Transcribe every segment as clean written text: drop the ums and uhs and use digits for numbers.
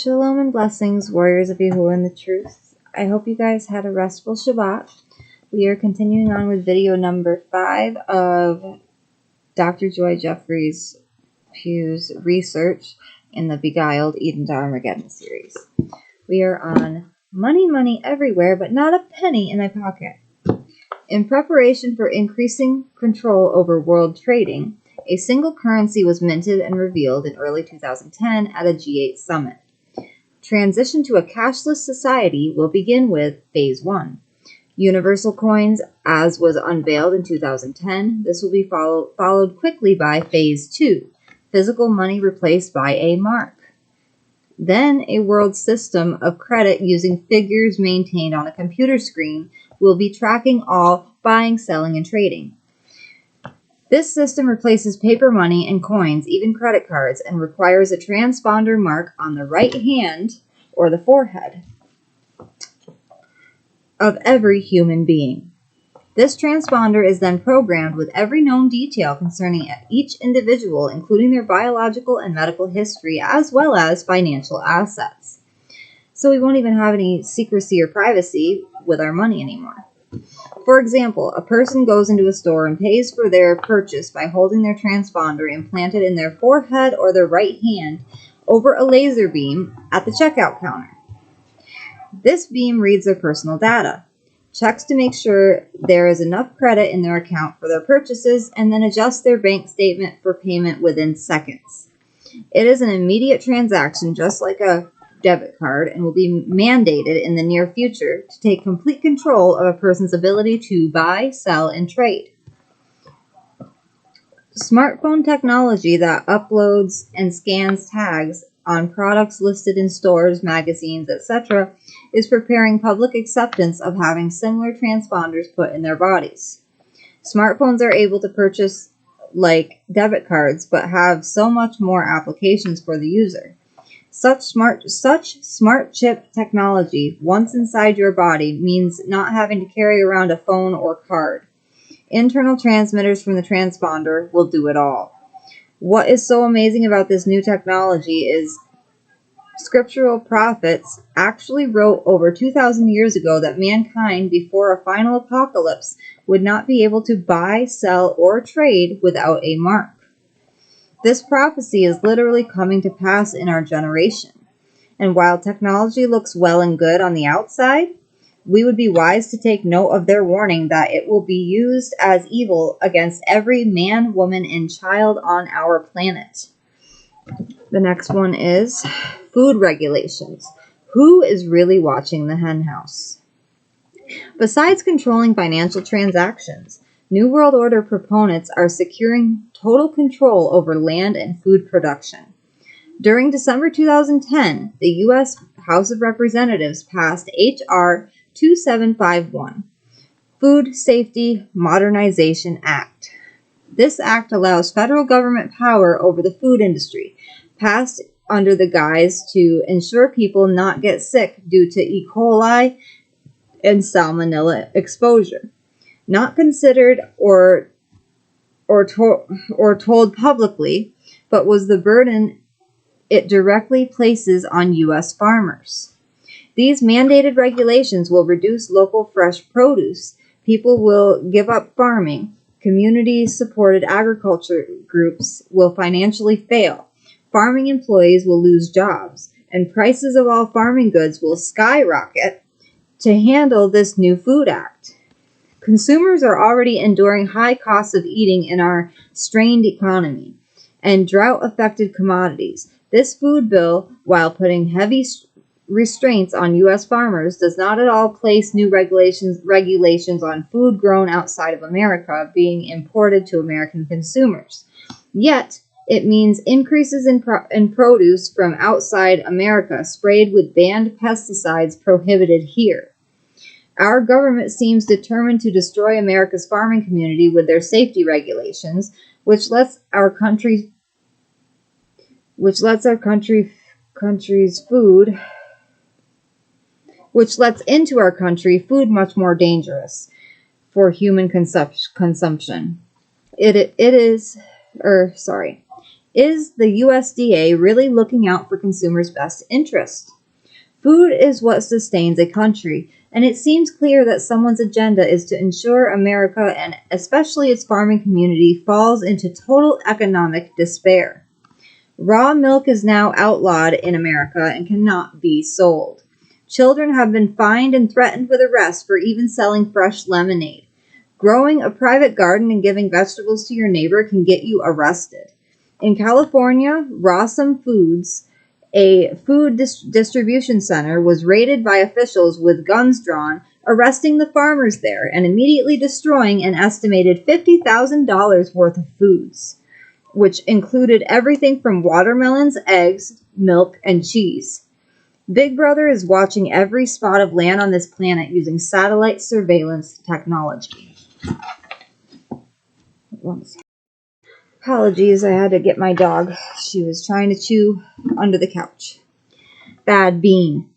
Shalom and blessings, warriors of Yahuah and the truth. I hope you guys had a restful Shabbat. We are continuing on with video number 5 of Dr. Joy Jeffries Pugh's research in the Beguiled Eden to Armageddon series. We are on money everywhere, but not a penny in my pocket. In preparation for increasing control over world trading, a single currency was minted and revealed in early 2010 at a G8 summit. Transition to a cashless society will begin with Phase 1. Universal coins, as was unveiled in 2010. This will be followed quickly by Phase 2. Physical money replaced by a mark. Then a world system of credit using figures maintained on a computer screen will be tracking all buying, selling, and trading. This system replaces paper money and coins, even credit cards, and requires a transponder mark on the right hand or the forehead of every human being. This transponder is then programmed with every known detail concerning each individual, including their biological and medical history, as well as financial assets. So we won't even have any secrecy or privacy with our money anymore. For example, a person goes into a store and pays for their purchase by holding their transponder implanted in their forehead or their right hand over a laser beam at the checkout counter. This beam reads their personal data, checks to make sure there is enough credit in their account for their purchases, and then adjusts their bank statement for payment within seconds. It is an immediate transaction, just like a debit card, and will be mandated in the near future to take complete control of a person's ability to buy, sell, and trade. Smartphone technology that uploads and scans tags on products listed in stores, magazines, etc. is preparing public acceptance of having similar transponders put in their bodies. Smartphones are able to purchase like debit cards, but have so much more applications for the user. Such smart chip technology, once inside your body, means not having to carry around a phone or card. Internal transmitters from the transponder will do it all. What is so amazing about this new technology is scriptural prophets actually wrote over 2,000 years ago that mankind, before a final apocalypse, would not be able to buy, sell, or trade without a mark. This prophecy is literally coming to pass in our generation. And while technology looks well and good on the outside, we would be wise to take note of their warning that it will be used as evil against every man, woman, and child on our planet. The next one is food regulations. Who is really watching the henhouse? Besides controlling financial transactions, New World Order proponents are securing total control over land and food production. During December 2010, the U.S. House of Representatives passed H.R. 2751, Food Safety Modernization Act. This act allows federal government power over the food industry, passed under the guise to ensure people not get sick due to E. coli and salmonella exposure. Not considered or told publicly, but was the burden it directly places on U.S. farmers. These mandated regulations will reduce local fresh produce. People will give up farming. Community-supported agriculture groups will financially fail. Farming employees will lose jobs, and prices of all farming goods will skyrocket to handle this new Food Act. Consumers are already enduring high costs of eating in our strained economy and drought-affected commodities. This food bill, while putting heavy restraints on U.S. farmers, does not at all place new regulations on food grown outside of America being imported to American consumers. Yet, it means increases in produce from outside America sprayed with banned pesticides prohibited here. Our government seems determined to destroy America's farming community with their safety regulations, which lets into our country food much more dangerous for human consumption. It Is the USDA really looking out for consumers' best interest? Food is what sustains a country, and it seems clear that someone's agenda is to ensure America, and especially its farming community, falls into total economic despair. Raw milk is now outlawed in America and cannot be sold. Children have been fined and threatened with arrest for even selling fresh lemonade. Growing a private garden and giving vegetables to your neighbor can get you arrested. In California, Rawsome Foods, a food distribution center, was raided by officials with guns drawn, arresting the farmers there and immediately destroying an estimated $50,000 worth of foods, which included everything from watermelons, eggs, milk, and cheese. Big Brother is watching every spot of land on this planet using satellite surveillance technology. Apologies, I had to get my dog. She was trying to chew under the couch. Bad bean.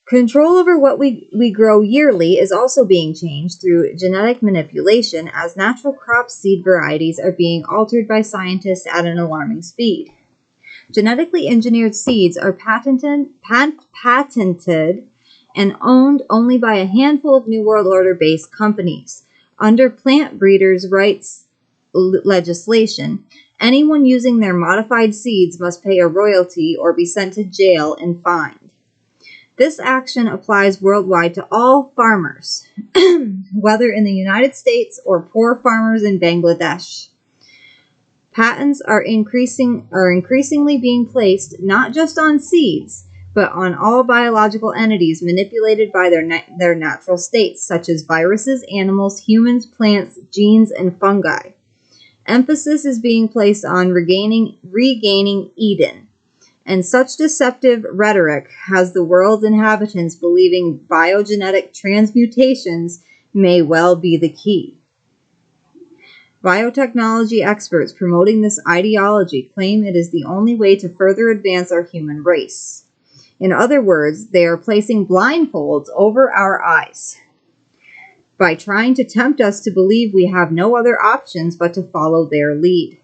Control over what we grow yearly is also being changed through genetic manipulation, as natural crop seed varieties are being altered by scientists at an alarming speed. Genetically engineered seeds are patented and owned only by a handful of New World Order-based companies. Under plant breeders' rights legislation, anyone using their modified seeds must pay a royalty or be sent to jail and fined. This action applies worldwide to all farmers, whether in the United States or poor farmers in Bangladesh. Patents are increasingly being placed not just on seeds, but on all biological entities manipulated by their natural states, such as viruses, animals, humans, plants, genes, and fungi. Emphasis is being placed on regaining Eden, and such deceptive rhetoric has the world's inhabitants believing biogenetic transmutations may well be the key. Biotechnology experts promoting this ideology claim it is the only way to further advance our human race. In other words, they are placing blindfolds over our eyes by trying to tempt us to believe we have no other options but to follow their lead.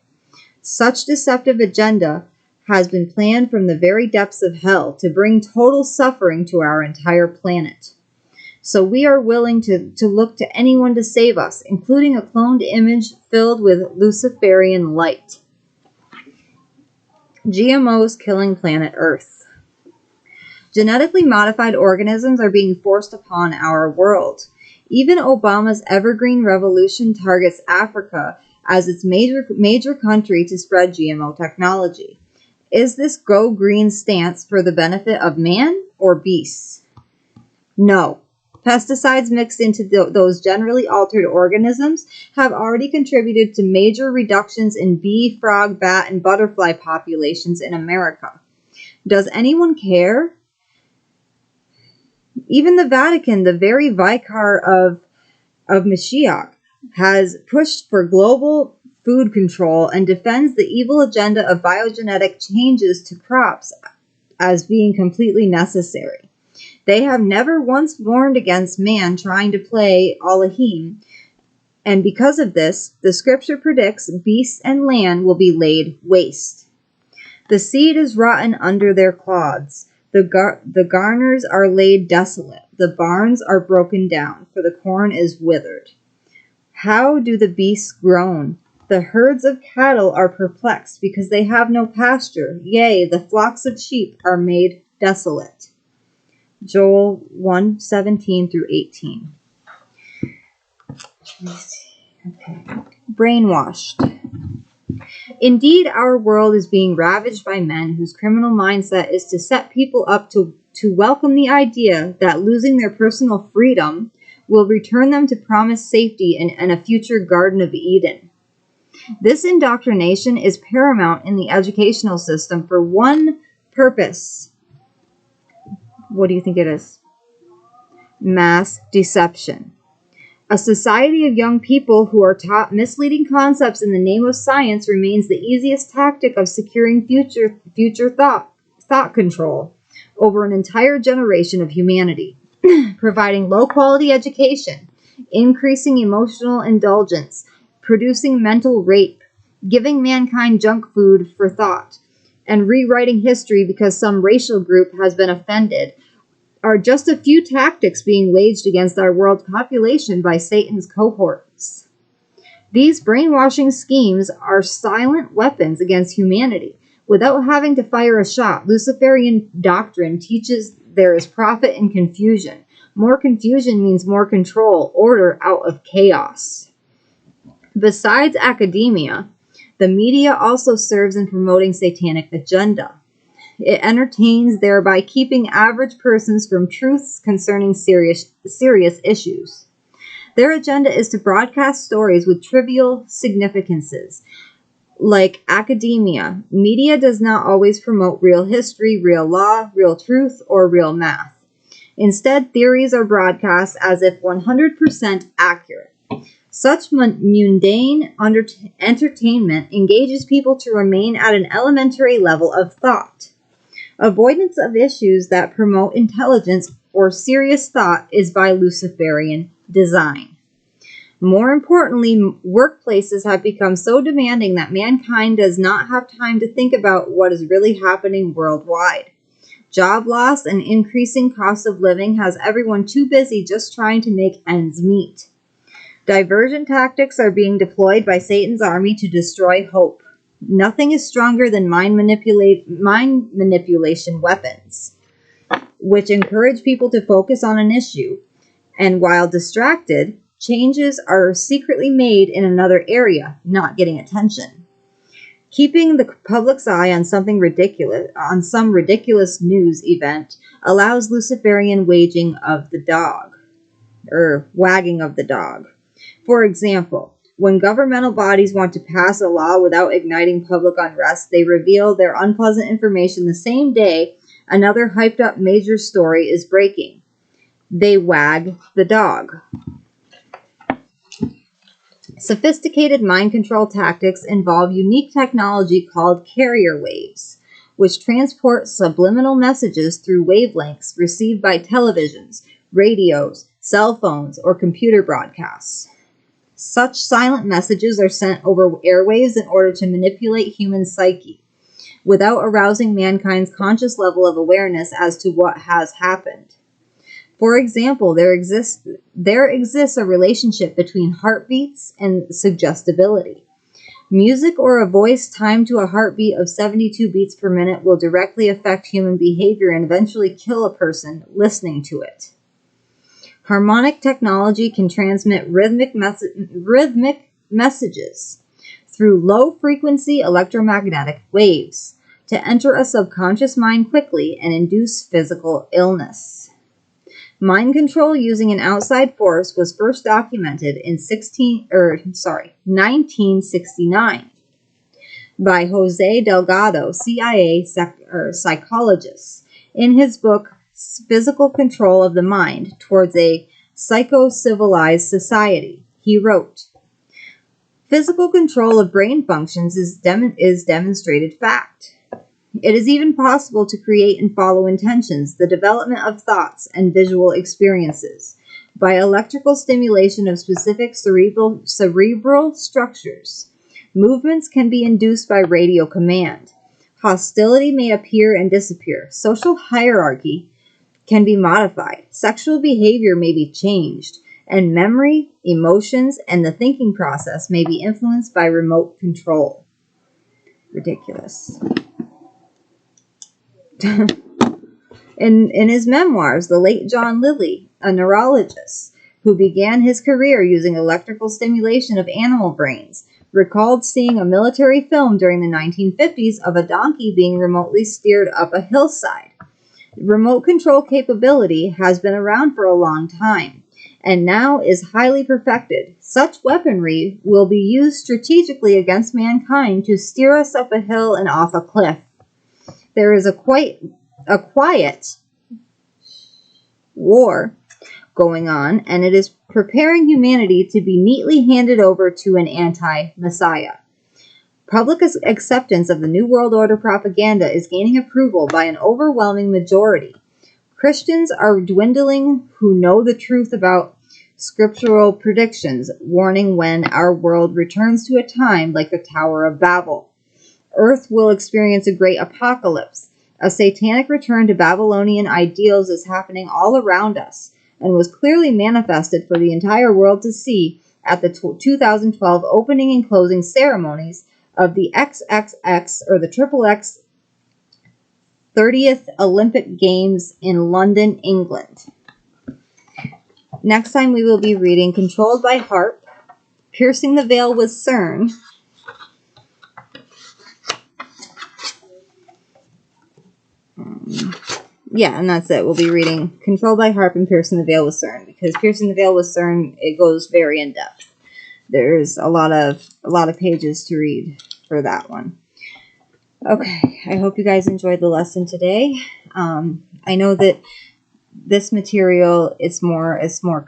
Such deceptive agenda has been planned from the very depths of hell to bring total suffering to our entire planet. So we are willing to look to anyone to save us, including a cloned image filled with Luciferian light. GMOs killing planet Earth. Genetically modified organisms are being forced upon our world. Even Obama's evergreen revolution targets Africa as its major country to spread GMO technology. Is this go green stance for the benefit of man or beasts? No. Pesticides mixed into those generally altered organisms have already contributed to major reductions in bee, frog, bat, and butterfly populations in America. Does anyone care? Even the Vatican, the very vicar of Mashiach, has pushed for global food control and defends the evil agenda of biogenetic changes to crops as being completely necessary. They have never once warned against man trying to play Elohim, and because of this, the scripture predicts beasts and land will be laid waste. The seed is rotten under their clods. The garners are laid desolate. The barns are broken down, for the corn is withered. How do the beasts groan? The herds of cattle are perplexed, because they have no pasture. Yea, the flocks of sheep are made desolate. Joel 1:17 through 18. Okay. Brainwashed. Indeed, our world is being ravaged by men whose criminal mindset is to set people up to welcome the idea that losing their personal freedom will return them to promised safety and a future Garden of Eden. This indoctrination is paramount in the educational system for one purpose. What do you think it is? Mass deception. A society of young people who are taught misleading concepts in the name of science remains the easiest tactic of securing future thought control over an entire generation of humanity, providing low-quality education, increasing emotional indulgence, producing mental rape, giving mankind junk food for thought, and rewriting history because some racial group has been offended are just a few tactics being waged against our world's population by Satan's cohorts. These brainwashing schemes are silent weapons against humanity. Without having to fire a shot, Luciferian doctrine teaches there is profit in confusion. More confusion means more control, order out of chaos. Besides academia, the media also serves in promoting satanic agenda. It entertains, thereby keeping average persons from truths concerning serious issues. Their agenda is to broadcast stories with trivial significances. Like academia, media does not always promote real history, real law, real truth, or real math. Instead, theories are broadcast as if 100% accurate. Such mundane entertainment engages people to remain at an elementary level of thought. Avoidance of issues that promote intelligence or serious thought is by Luciferian design. More importantly, workplaces have become so demanding that mankind does not have time to think about what is really happening worldwide. Job loss and increasing cost of living has everyone too busy just trying to make ends meet. Diversion tactics are being deployed by Satan's army to destroy hope. Nothing is stronger than mind manipulation weapons, which encourage people to focus on an issue, and while distracted, changes are secretly made in another area, not getting attention. Keeping the public's eye on some ridiculous news event allows Luciferian wagging of the dog. For example, when governmental bodies want to pass a law without igniting public unrest, they reveal their unpleasant information the same day another hyped-up major story is breaking. They wag the dog. Sophisticated mind control tactics involve unique technology called carrier waves, which transport subliminal messages through wavelengths received by televisions, radios, cell phones, or computer broadcasts. Such silent messages are sent over airwaves in order to manipulate human psyche, without arousing mankind's conscious level of awareness as to what has happened. For example, there exists a relationship between heartbeats and suggestibility. Music or a voice timed to a heartbeat of 72 beats per minute will directly affect human behavior and eventually kill a person listening to it. Harmonic technology can transmit rhythmic messages through low-frequency electromagnetic waves to enter a subconscious mind quickly and induce physical illness. Mind control using an outside force was first documented in 1969 by Jose Delgado, CIA psychologist, in his book Physical Control of the Mind Towards a Psycho-Civilized Society. He wrote, "Physical control of brain functions is demonstrated fact. It is even possible to create and follow intentions, the development of thoughts, and visual experiences by electrical stimulation of specific cerebral structures. Movements can be induced by radio command. Hostility may appear and disappear. Social hierarchy can be modified. Sexual behavior may be changed. And memory, emotions, and the thinking process may be influenced by remote control." Ridiculous. In his memoirs, the late John Lilly, a neurologist who began his career using electrical stimulation of animal brains, recalled seeing a military film during the 1950s of a donkey being remotely steered up a hillside. Remote control capability has been around for a long time, and now is highly perfected. Such weaponry will be used strategically against mankind to steer us up a hill and off a cliff. There is a quiet war going on, and it is preparing humanity to be neatly handed over to an anti-Messiah. Public acceptance of the New World Order propaganda is gaining approval by an overwhelming majority. Christians are dwindling who know the truth about scriptural predictions warning when our world returns to a time like the Tower of Babel. Earth will experience a great apocalypse. A satanic return to Babylonian ideals is happening all around us and was clearly manifested for the entire world to see at the 2012 opening and closing ceremonies of the XXX or the XXX 30th Olympic Games in London, England. Next time we will be reading Controlled by Harp, Piercing the Veil with CERN, yeah, and that's it. We'll be reading Controlled by Harp and Piercing the Veil with CERN, because Piercing the Veil with CERN, it goes very in depth. There's a lot of pages to read for that one. Okay, I hope you guys enjoyed the lesson today. I know that this material is more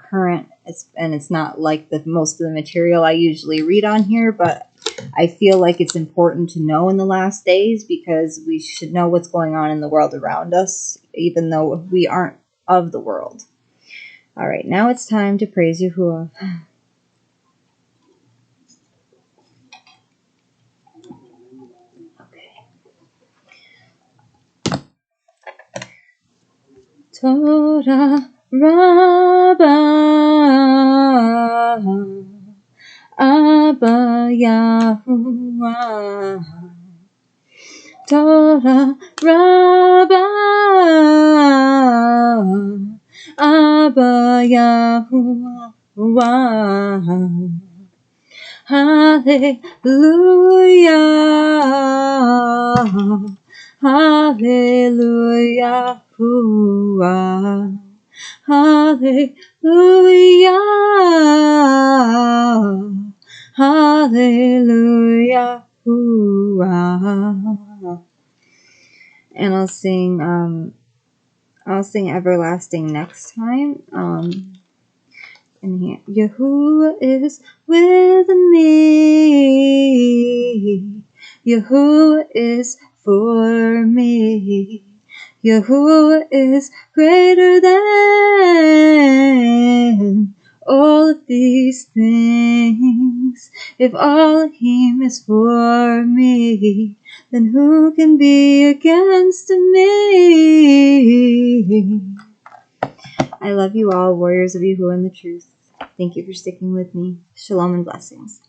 current, and it's not like most of the material I usually read on here, but I feel like it's important to know in the last days, because we should know what's going on in the world around us, even though we aren't of the world. All right, now it's time to praise Yahuah. Torah Rabbah Abba Yahuah. Torah Rabbah Abba Yahuah. Hallelujah. Hallelujah. Hallelujah. Hallelujah. And I'll sing Everlasting next time. And here, Yahuah is with me. Yahuah is for me. Yahuah is greater than all of these things. If Elohim is for me, then who can be against me? I love you all, warriors of Yahuah and the truth. Thank you for sticking with me. Shalom and blessings.